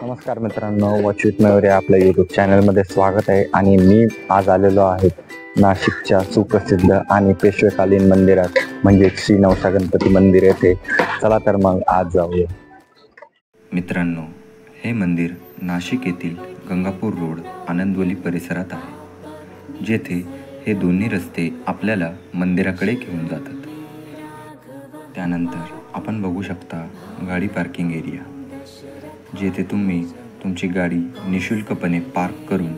नमस्कार मित्रांनो, वचित मयूर या आपल्या यूट्यूब चॅनलमध्ये स्वागत आहे. आणि मी आज आलेलो आहे नाशिकच्या सुप्रसिद्ध आणि पेशवेकालीन मंदिरात म्हणजे श्री नवसा गणपती मंदिर येथे. चला तर मग आज जाऊया. मित्रांनो, हे मंदिर नाशिक येथील गंगापूर रोड आनंदवली परिसरात आहे, जेथे हे दोन्ही रस्ते आपल्याला मंदिराकडे घेऊन जातात. त्यानंतर आपण बघू शकता गाडी पार्किंग एरिया, जेथे तुम्ही तुमची गाडी निशुल्कपणे पार्क करून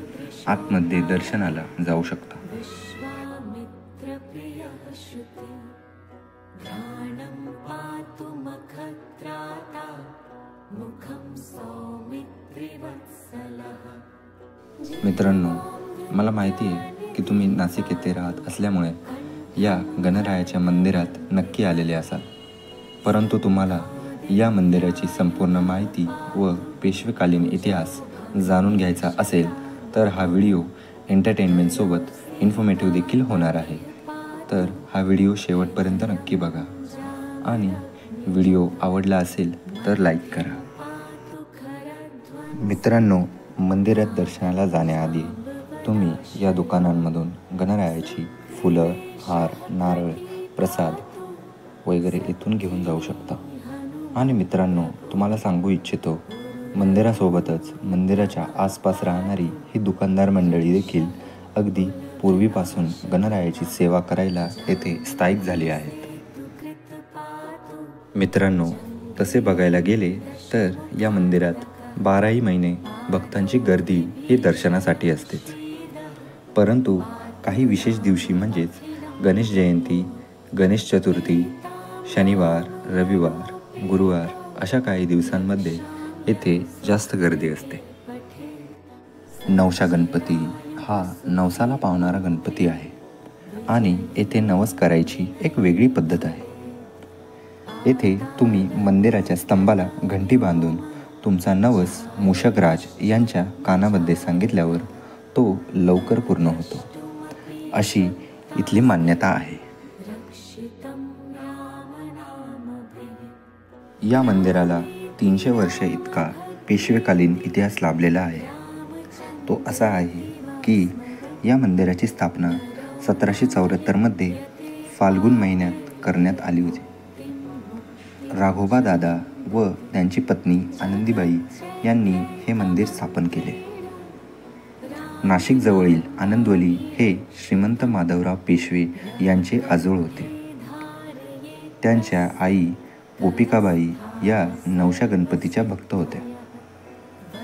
आतमध्ये दर्शनाला जाऊ शकता. मित्रांनो, मला माहिती आहे की तुम्ही नाशिक येथे राहत असल्यामुळे या गणरायाच्या मंदिरात नक्की आलेले असाल, परंतु तुम्हाला या मंदिराची संपूर्ण माहिती व पेशवेकालीन इतिहास जाणून घ्यायचा असेल तर हा व्हिडिओ एंटरटेनमेंटसोबत इन्फॉर्मेटिव्ह देखील होणार आहे. तर हा व्हिडिओ शेवटपर्यंत नक्की बघा आणि व्हिडिओ आवडला असेल तर लाईक करा. मित्रांनो, मंदिरात दर्शनाला जाण्याआधी तुम्ही या दुकानांमधून गणरायाची फुलं, हार, नारळ, प्रसाद वगैरे इथून घेऊन जाऊ शकता. आणि मित्रांनो, तुम्हाला सांगू इच्छितो, मंदिरासोबतच मंदिराच्या आसपास राहणारी ही दुकानदार मंडळी देखील अगदी पूर्वीपासून गणरायाची सेवा करायला येथे स्थायिक झाली आहेत. मित्रांनो, तसे बघायला गेले तर या मंदिरात 12ही महिने भक्तांची गर्दी ही दर्शनासाठी असतेच, परंतु काही विशेष दिवशी म्हणजेच गणेश जयंती, गणेश चतुर्थी, शनिवार, रविवार, गुरुवार अशा काही दिवसांमध्ये येथे जास्त गर्दी असते. नवसा गणपती हा नवसाला पावणारा गणपती आहे आणि येथे नवस करायची एक वेगळी पद्धत आहे. येथे तुम्ही मंदिराच्या स्तंभाला घंटी बांधून तुमचा नवस मूषकराज यांच्या कानामध्ये सांगितल्यावर तो लवकर पूर्ण होतो, अशी इथली मान्यता आहे. या मंदिराला 300 वर्ष इतका पेशवेकालीन इतिहास लाभलेला आहे. तो असा आहे की या मंदिराची स्थापना 1774 फाल्गुन महिन्यात करण्यात आली होती. राघोबा दादा व त्यांची पत्नी आनंदीबाई यांनी हे मंदिर स्थापन केले. नाशिक जवळील आनंदवली हे श्रीमंत माधवराव पेशवे यांचे आजोळ होते. त्यांच्या आई गोपिकाबाई या नवसा गणपतीच्या भक्त होत्या.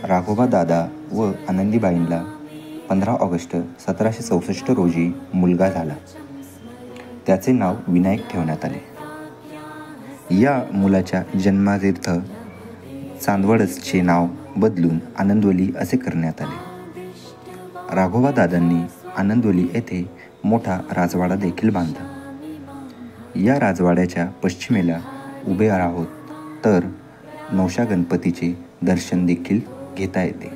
राघोबा दादा व आनंदीबाईंना 15 ऑगस्ट 1764 रोजी मुलगा झाला. त्याचे नाव विनायक ठेवण्यात आले. या मुलाच्या जन्मातीर्थ चांदवडचे नाव बदलून आनंदवली असे करण्यात आले. राघोबा दादांनी आनंदवली येथे मोठा राजवाडा देखील बांधला. या राजवाड्याच्या पश्चिमेला उभे आहोत तर नवसा गणपतीचे दर्शन देखील घेता येते.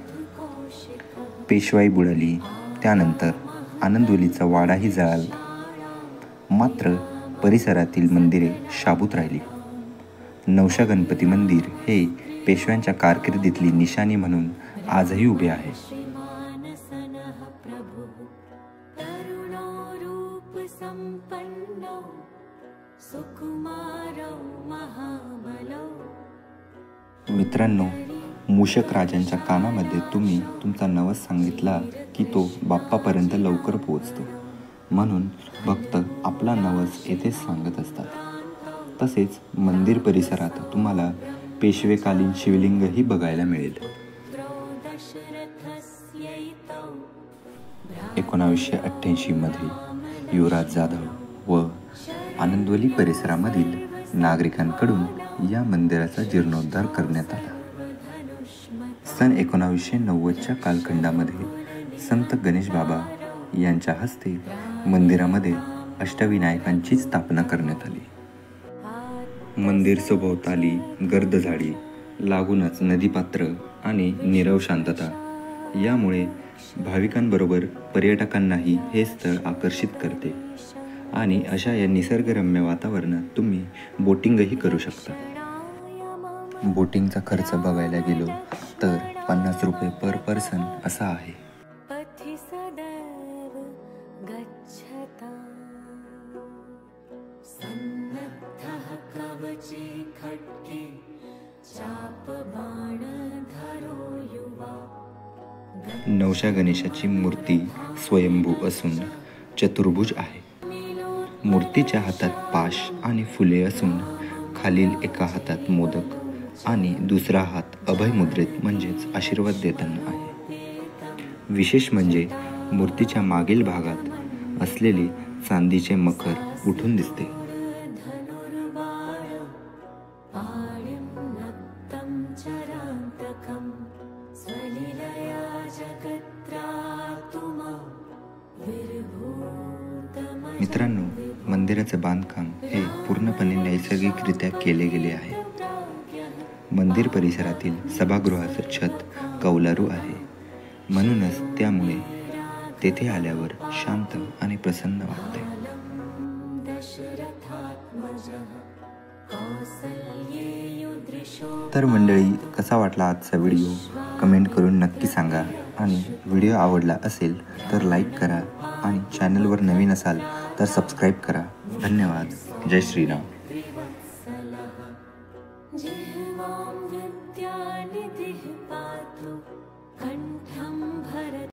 पेशवाई बुडाली, त्यानंतर आनंदवलीचा वाडाही जळाला, मात्र परिसरातील मंदिरे शाबूत राहिली. नवसा गणपती मंदिर हे पेशव्यांच्या कारकिर्दीतली निशाणी म्हणून आजही उभे आहे. मित्रांनो, मूषक राजांच्या कानामध्ये तुम्ही तुमचा नवस सांगितला की तो बाप्पापर्यंत लवकर पोहोचतो, म्हणून भक्त आपला नवस येथेच सांगत असतात. तसेच मंदिर परिसरात तुम्हाला पेशवेकालीन शिवलिंगही बघायला मिळेल. 1988 मध्ये युवराज जाधव व आनंदवली परिसरामधील नागरिकांकडून या मंदिराचा जीर्णोद्धार करण्यात आला. सन 1990च्या कालखंडामध्ये संत गणेश बाबा यांच्या हस्ते मंदिरामध्ये अष्टविनायकांची स्थापना करण्यात आली. मंदिर सभोवताली गर्द झाडी, लागूनच नदीपात्र आणि नीरव शांतता यामुळे भाविकांबरोबर पर्यटकांनाही हे स्थळ आकर्षित करते. आणि अशा या निसर्गरम्य वातावरणात तुम्ही बोटिंगही करू शकता. बोटिंगचा खर्च बघायला गेलो तर 50 रुपये पर पर्सन असा आहे. पथि सदैव गच्छता सन्नद्धः कवचे खड्गे चापबाणधरो युवा. नवशा गणेशाची मूर्ती स्वयंभू असून चतुर्भुज आहे. मूर्तीच्या हातात पाश आणि फुले असून खालील एका हातात मोदक आणि दुसरा हात अभय मुद्रेत म्हणजेच आशीर्वाद देताना आहे. विशेष म्हणजे मूर्तीच्या मागील भागात असलेले चांदीचे मखर उठून दिसते. धनुर्बाण पाणिं नक्तं चरान्तकं स्वलीलया जगत्रातुमा विर्भूतमजं. मित्रांनो, मंदिराचं बांधकाम हे पूर्णपणे नैसर्गिकरित्या केले गेले आहे. मंदिर परिसरातील सभागृहाचं छत कौलारू आहे, म्हणूनच त्यामुळे तेथे आल्यावर शांत आणि प्रसन्न वाटते. तर मंडळी, कसा वाटला आजचा व्हिडिओ कमेंट करून नक्की सांगा. आणि व्हिडिओ आवडला असेल तर लाईक करा आणि चॅनलवर नवीन असाल तर सबस्क्राईब करा. धन्यवाद. जय श्रीराम.